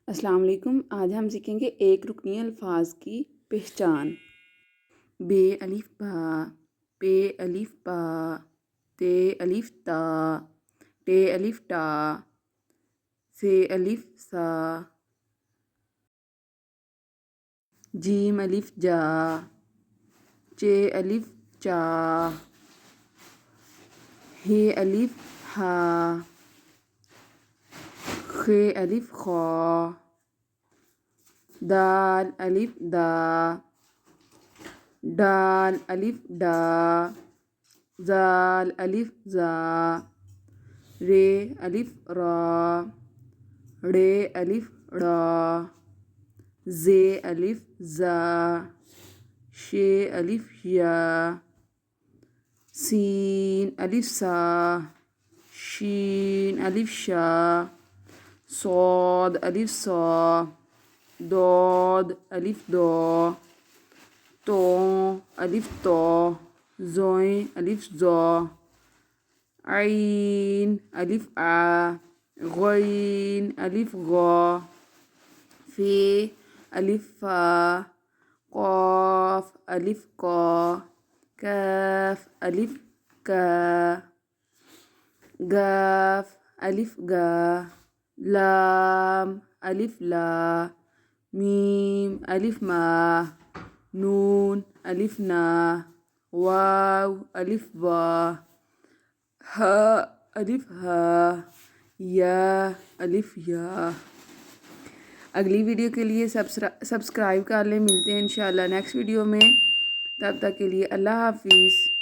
السلام علیکم۔ آج ہم سیکھیں گے ایک رکنی الفاظ کی پہچان۔ بے الف با، پے الف پا، تے الف تا، ٹے الف ٹا، سے الف سا، جیم الف جا، چے الف چا، ہے الف ہا، خے الف خا، دال الف دا، ڈال الف ڈا، زال الف زا، رے الف را، ڑے الف ڑا، زے الف زا، شے الف یا، سین الف سا، شین الف شا، صاد الف صا، ضاد الف دو، تو الف تو، زوئیں الف زو، عین الف آ، غین الف غا، فے الف فا، قاف الف قا، کاف الف کا، گاف الف گا، لام الف لا، میم الف ما، نون الف نا، واو الف وا، ہا الف ہا، یا الف یا۔ اگلی ویڈیو کے لیے سبسکرائب کر لیں۔ ملتے ہیں انشاءاللہ نیکسٹ ویڈیو میں، تب تک کے لیے اللہ حافظ۔